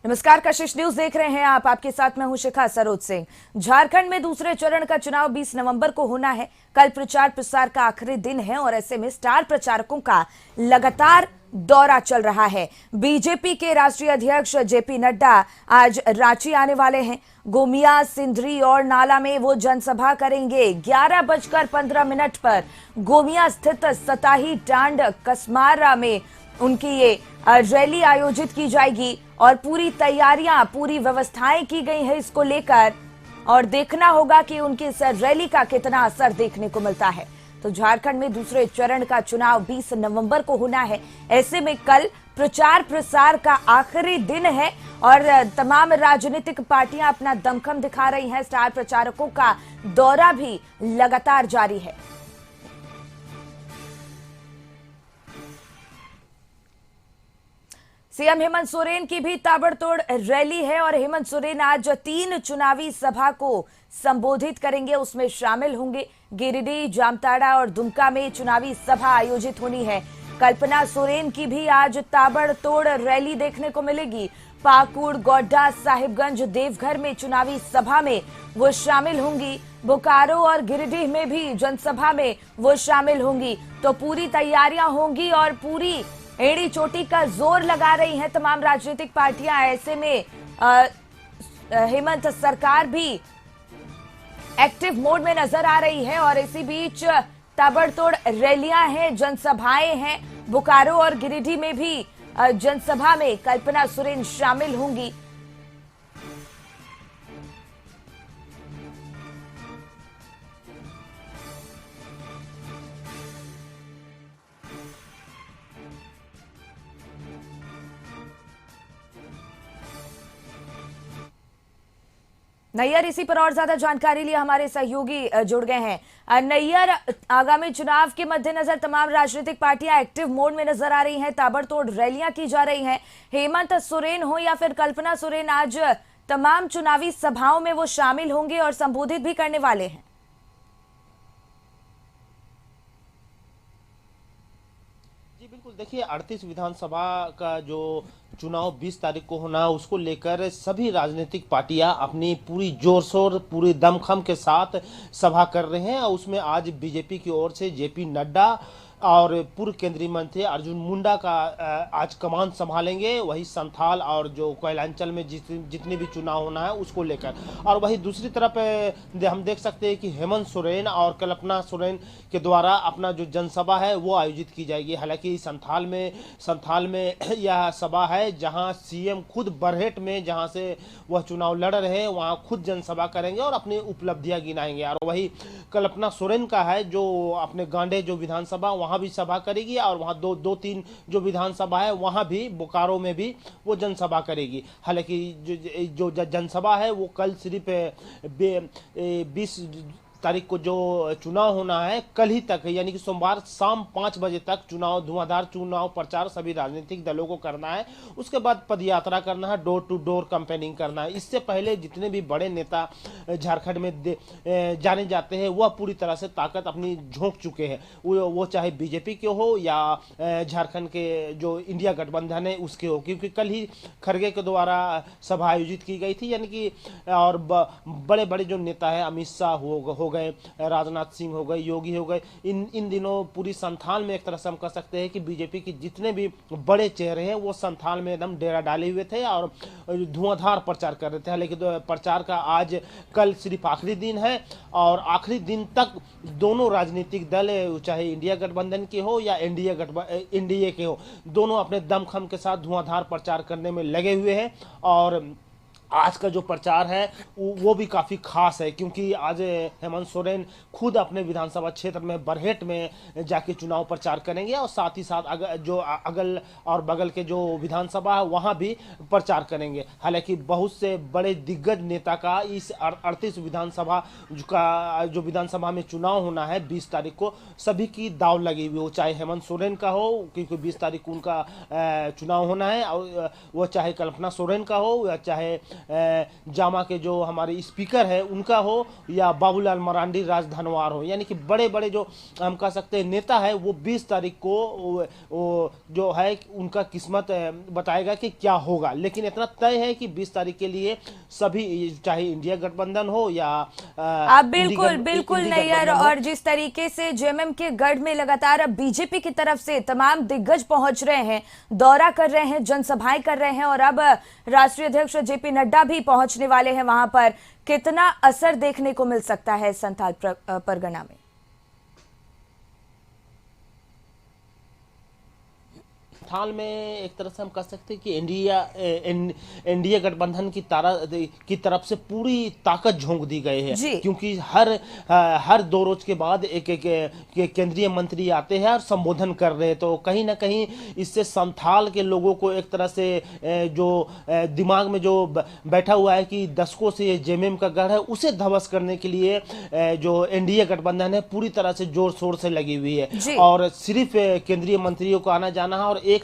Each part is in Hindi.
नमस्कार, कशिश न्यूज देख रहे हैं आप। आपके साथ मैं हूं शिखा सरोज सिंह। झारखंड में दूसरे चरण का चुनाव 20 नवंबर को होना है। कल प्रचार प्रसार का आखिरी दिन है और ऐसे में स्टार प्रचारकों का लगातार दौरा चल रहा है। बीजेपी के राष्ट्रीय अध्यक्ष जेपी नड्डा आज रांची आने वाले हैं। गोमिया, सिंधरी और नाला में वो जनसभा करेंगे। 11:15 पर गोमिया स्थित सताही टांड कसमारा में उनकी ये रैली आयोजित की जाएगी और पूरी तैयारियां, पूरी व्यवस्थाएं की गई है इसको लेकर, और देखना होगा कि उनकी इस रैली का कितना असर देखने को मिलता है। तो झारखंड में दूसरे चरण का चुनाव 20 नवंबर को होना है। ऐसे में कल प्रचार प्रसार का आखिरी दिन है और तमाम राजनीतिक पार्टियां अपना दमखम दिखा रही हैं। स्टार प्रचारकों का दौरा भी लगातार जारी है। सीएम हेमंत सोरेन की भी ताबड़तोड़ रैली है और हेमंत सोरेन आज 3 चुनावी सभा को संबोधित करेंगे। उसमें शामिल होंगे गिरिडीह, जामताड़ा और दुमका में चुनावी सभा आयोजित होनी है। कल्पना सोरेन की भी आज ताबड़तोड़ रैली देखने को मिलेगी। पाकुड़, गोड्डा, साहिबगंज, देवघर में चुनावी सभा में वो शामिल होंगी। बोकारो और गिरिडीह में भी जनसभा में वो शामिल होंगी। तो पूरी तैयारियां होंगी और पूरी एड़ी चोटी का जोर लगा रही हैं तमाम राजनीतिक पार्टियां। ऐसे में हेमंत सरकार भी एक्टिव मोड में नजर आ रही है और इसी बीच ताबड़तोड़ रैलियां हैं, जनसभाएं हैं। बोकारो और गिरिडीह में भी जनसभा में कल्पना सोरेन शामिल होंगी। नैयर, इसी पर और ज्यादा जानकारी लिए हमारे सहयोगी जुड़ गए हैं। नैयर, आगामी चुनाव के मद्देनजर तमाम राजनीतिक पार्टियां एक्टिव मोड में नजर आ रही हैं, ताबड़तोड़ रैलियां की जा रही हैं। हेमंत सोरेन हो या फिर कल्पना सोरेन, आज तमाम चुनावी सभाओं में वो शामिल होंगे और संबोधित भी करने वाले हैं। जी बिल्कुल, देखिए 38 विधानसभा का जो चुनाव 20 तारीख को होना है, उसको लेकर सभी राजनीतिक पार्टियां अपनी पूरी जोर शोर, पूरी दमखम के साथ सभा कर रहे हैं। और उसमें आज बीजेपी की ओर से जेपी नड्डा और पूर्व केंद्रीय मंत्री अर्जुन मुंडा का आज कमान संभालेंगे। वही संथाल और जो कोयलांचल में जितनी भी चुनाव होना है उसको लेकर। और वही दूसरी तरफ हम देख सकते हैं कि हेमंत सोरेन और कल्पना सोरेन के द्वारा अपना जो जनसभा है वो आयोजित की जाएगी। हालांकि संथाल में यह सभा है जहां सीएम खुद बरहेट में, जहां से वह चुनाव लड़ रहे हैं, वहां खुद जनसभा करेंगे और अपनी उपलब्धियां गिनाएंगे। और वही कल्पना सोरेन का है जो अपने गांडे जो विधानसभा, वहां भी सभा करेगी और वहां दो तीन जो विधानसभा है वहां भी, बोकारो में भी वो जनसभा करेगी। हालांकि जो जनसभा है वो कल सिर्फ 20 तारीख को जो चुनाव होना है कल ही तक, यानी कि सोमवार शाम 5 बजे तक चुनाव, धुआंधार चुनाव प्रचार सभी राजनीतिक दलों को करना है। उसके बाद पदयात्रा करना है, डोर टू डोर कैंपेनिंग करना है। इससे पहले जितने भी बड़े नेता झारखंड में जाने जाते हैं वह पूरी तरह से ताकत अपनी झोंक चुके हैं। वो चाहे बीजेपी के हो या झारखंड के जो इंडिया गठबंधन है उसके हो, क्योंकि कल ही खड़गे के द्वारा सभा आयोजित की गई थी। यानी कि और बड़े बड़े जो नेता है, अमित शाह हो गए, राजनाथ सिंह हो गए, योगी हो गए, इन दिनों पूरी संथाल में एक तरह से हम कह सकते हैं कि बीजेपी के जितने भी बड़े चेहरे हैं वो संथाल में एकदम डेरा डाले हुए थे और धुआंधार प्रचार कर रहे थे। लेकिन प्रचार का आज कल सिर्फ आखिरी दिन है और आखिरी दिन तक दोनों राजनीतिक दल, चाहे इंडिया गठबंधन के हो या एनडीए के हो, दोनों अपने दमखम के साथ धुआंधार प्रचार करने में लगे हुए हैं। और आज का जो प्रचार है वो भी काफ़ी खास है, क्योंकि आज हेमंत सोरेन खुद अपने विधानसभा क्षेत्र में बरहेट में जाके चुनाव प्रचार करेंगे और साथ ही साथ अगल और बगल के जो विधानसभा है वहाँ भी प्रचार करेंगे। हालांकि बहुत से बड़े दिग्गज नेता का इस 38 विधानसभा का जो विधानसभा में चुनाव होना है 20 तारीख को, सभी की दाव लगी हुई हो, चाहे हेमंत सोरेन का हो क्योंकि 20 तारीख को उनका चुनाव होना है, और वो चाहे कल्पना सोरेन का हो या चाहे जामा के जो हमारे स्पीकर है उनका हो, या बाबूलाल मरांडी राजधनवार हो, यानी कि बड़े बड़े जो हम कह सकते हैं नेता है, वो 20 तारीख को वो जो है उनका किस्मत बताएगा कि क्या होगा। लेकिन इतना तय है कि 20 तारीख के लिए सभी, चाहे इंडिया गठबंधन हो या आप बिल्कुल बिल्कुल इंडी नैयर, गठबंधन हो। और जिस तरीके से जेएमएम के गढ़ में लगातार अब बीजेपी की तरफ से तमाम दिग्गज पहुंच रहे हैं, दौरा कर रहे हैं, जनसभाएं कर रहे हैं, और अब राष्ट्रीय अध्यक्ष जेपी नड्डा भी पहुंचने वाले हैं वहां पर, कितना असर देखने को मिल सकता है संथाल परगना में? संथाल में एक तरह से हम कह सकते हैं कि एनडीए गठबंधन की तरफ से पूरी ताकत झोंक दी गई है, क्योंकि हर 2 रोज के बाद एक केंद्रीय मंत्री आते हैं और संबोधन कर रहे हैं। तो कहीं ना कहीं इससे संथाल के लोगों को एक तरह से जो दिमाग में जो बैठा हुआ है कि दशकों से ये जेएमएम का गढ़ है, उसे ध्वस्त करने के लिए जो एनडीए गठबंधन है पूरी तरह से जोर शोर से लगी हुई है। और सिर्फ केंद्रीय मंत्रियों को आना जाना है,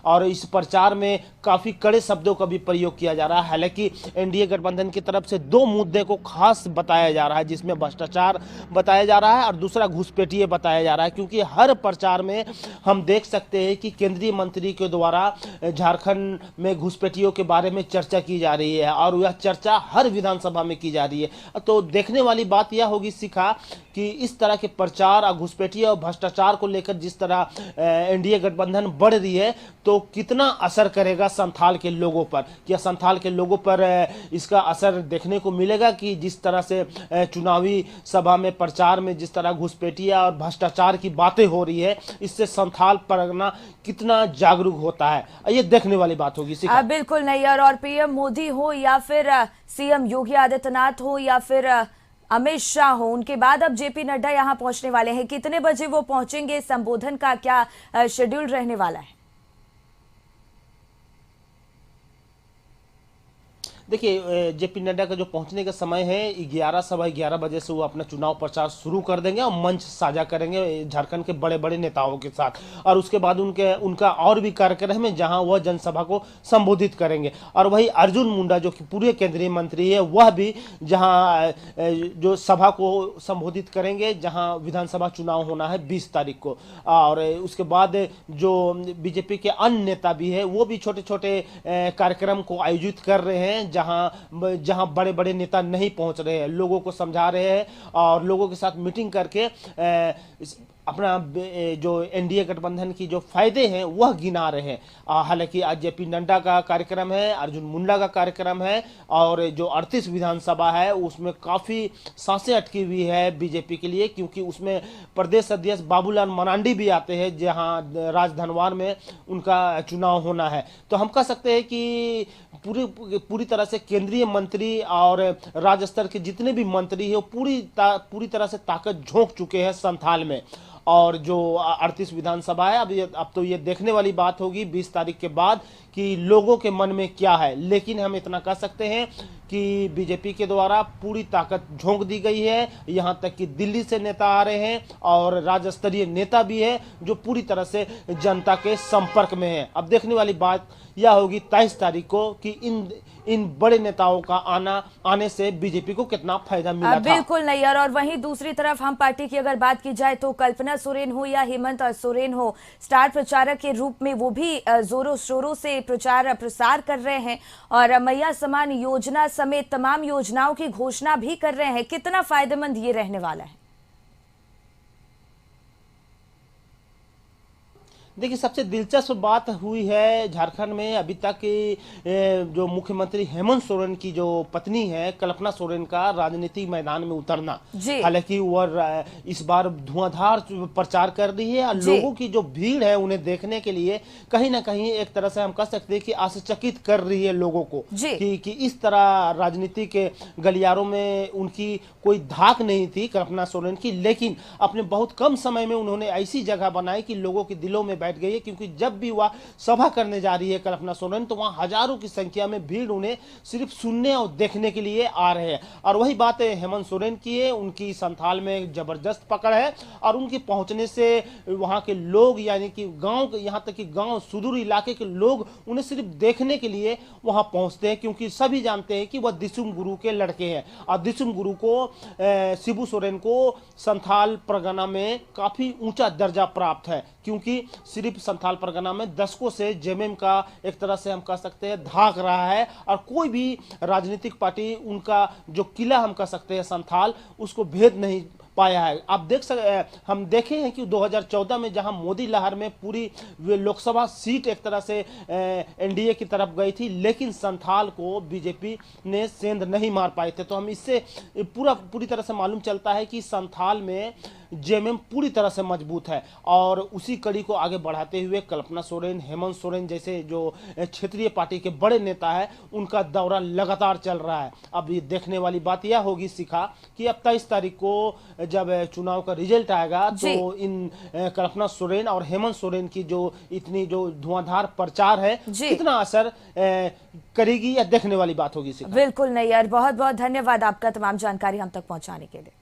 और इस प्रचार में काफी कड़े शब्दों का भी प्रयोग किया जा रहा है। हालांकि एनडीए गठबंधन की तरफ से 2 मुद्दे को खास बताया जा रहा है, जिसमें भ्रष्टाचार बताया जा रहा है और दूसरा घुसपैठिए बताया जा रहा है, क्योंकि हर प्रचार में हम देख सकते हैं कि केंद्रीय मंत्री के द्वारा झारखंड में घुसपैठियों के बारे में चर्चा की जा रही है, और यह चर्चा हर विधानसभा में की जा रही है। तो देखने वाली बात यह होगी शिखा कि इस तरह के प्रचार और घुसपैठिए और भ्रष्टाचार को लेकर जिस तरह एनडीए गठबंधन बढ़ रही है, तो कितना असर करेगा संथाल के लोगों पर। क्या संथाल के लोगों पर इसका असर देखने को मिलेगा कि जिस तरह से चुनावी सभा में, प्रचार में जिस तरह घुसपैठिया और भ्रष्टाचार की बातें हो रही है, इससे संथाल परगना कितना जागरूक होता है, ये देखने वाली बात होगी। बिल्कुल नैयर, और पीएम मोदी हो या फिर सीएम योगी आदित्यनाथ हो या फिर अमित शाह हो, उनके बाद अब जेपी नड्डा यहां पहुंचने वाले हैं। कितने बजे वो पहुंचेंगे, संबोधन का क्या शेड्यूल रहने वाला है? देखिए, जेपी नड्डा का जो पहुंचने का समय है 11 सवा 11 बजे से वो अपना चुनाव प्रचार शुरू कर देंगे और मंच साझा करेंगे झारखंड के बड़े बड़े नेताओं के साथ, और उसके बाद उनका और भी कार्यक्रम है जहां वह जनसभा को संबोधित करेंगे। और वही अर्जुन मुंडा जो कि पूरे केंद्रीय मंत्री है, वह भी जहां जो सभा को संबोधित करेंगे, जहां विधानसभा चुनाव होना है 20 तारीख को। और उसके बाद जो बीजेपी के अन्य नेता भी है, वो भी छोटे छोटे कार्यक्रम को आयोजित कर रहे हैं, जहां बड़े बड़े नेता नहीं पहुंच रहे हैं, लोगों को समझा रहे हैं और लोगों के साथ मीटिंग करके अपना जो एनडीए गठबंधन की जो फायदे हैं वह गिना रहे हैं। हालांकि आज जेपी नड्डा का कार्यक्रम है, अर्जुन मुंडा का कार्यक्रम है, और जो 38 विधानसभा है उसमें काफ़ी सांसें अटकी हुई है बीजेपी के लिए, क्योंकि उसमें प्रदेश अध्यक्ष बाबूलाल मरांडी भी आते हैं, जहां राजधनवार में उनका चुनाव होना है। तो हम कह सकते हैं कि पूरी तरह से केंद्रीय मंत्री और राज्य स्तर के जितने भी मंत्री हैं वो पूरी तरह से ताकत झोंक चुके हैं संथाल में। और जो 38 विधानसभा है, अब तो ये देखने वाली बात होगी 20 तारीख के बाद कि लोगों के मन में क्या है। लेकिन हम इतना कह सकते हैं कि बीजेपी के द्वारा पूरी ताकत झोंक दी गई है, यहाँ तक कि दिल्ली से नेता आ रहे हैं और राज्य स्तरीय नेता भी है जो पूरी तरह से जनता के संपर्क में है। अब देखने वाली बात यह होगी 23 तारीख को कि इन बड़े नेताओं का आने से बीजेपी को कितना फायदा मिला था। बिल्कुल नैयर, और वहीं दूसरी तरफ हम पार्टी की अगर बात की जाए तो कल्पना सोरेन हो या हेमंत सोरेन हो, स्टार प्रचारक के रूप में वो भी जोरों शोरों से प्रचार प्रसार कर रहे हैं और मैया समान योजना समेत तमाम योजनाओं की घोषणा भी कर रहे हैं। कितना फायदेमंद ये रहने वाला है? देखिए, सबसे दिलचस्प बात हुई है झारखंड में अभी तक जो मुख्यमंत्री हेमंत सोरेन की जो पत्नी है कल्पना सोरेन का राजनीतिक मैदान में उतरना। हालांकि वह इस बार धुआंधार प्रचार कर रही है और लोगों की जो भीड़ है उन्हें देखने के लिए कहीं ना कहीं एक तरह से हम कह सकते हैं कि आश्चर्यचकित कर रही है लोगों को कि इस तरह राजनीति के गलियारों में उनकी कोई धाक नहीं थी कल्पना सोरेन की, लेकिन अपने बहुत कम समय में उन्होंने ऐसी जगह बनाई कि लोगों के दिलों में बैठ गई है, क्योंकि जब भी वह सभा करने जा रही है कल्पना सोरेन, तो वहां हजारों की संख्या में भीड़ उन्हें सिर्फ सुनने और देखने के लिए आ रहे हैं। और वही बात हेमंत सोरेन की है, उनकी संथाल में जबरदस्त पकड़ है और उनके पहुंचने से वहां के लोग, यानी कि गांव, यहां तक कि गांव सुदूर इलाके के लोग उन्हें सिर्फ देखने के लिए वहां पहुंचते हैं, क्योंकि सभी जानते हैं कि वह दिसुम गुरु के लड़के हैं। और दिसुम गुरु को शिबू सोरेन को संथाल परगना में काफी ऊंचा दर्जा प्राप्त है, क्योंकि सिर्फ संथाल परगना में दशकों से जेएमएम का एक तरह से हम कह सकते हैं धाक रहा है, और कोई भी राजनीतिक पार्टी उनका जो किला हम कह सकते हैं संथाल, उसको भेद नहीं पाया है। आप हम देखे हैं कि 2014 में जहां मोदी लहर में पूरी लोकसभा सीट एक तरह से एनडीए की तरफ गई थी, लेकिन संथाल को बीजेपी ने सेंध नहीं मार पाए थे। तो हम इससे पूरी तरह से मालूम चलता है कि संथाल में जेएमएम पूरी तरह से मजबूत है, और उसी कड़ी को आगे बढ़ाते हुए कल्पना सोरेन, हेमंत सोरेन जैसे जो क्षेत्रीय पार्टी के बड़े नेता है, उनका दौरा लगातार चल रहा है। अब ये देखने वाली बात यह होगी शिखा कि अब 23 तारीख को जब चुनाव का रिजल्ट आएगा, तो इन कल्पना सोरेन और हेमंत सोरेन की जो इतनी जो धुआंधार प्रचार है, कितना असर करेगी, या देखने वाली बात होगी शिखा। बिल्कुल नैयर, बहुत बहुत धन्यवाद आपका तमाम जानकारी हम तक पहुंचाने के लिए।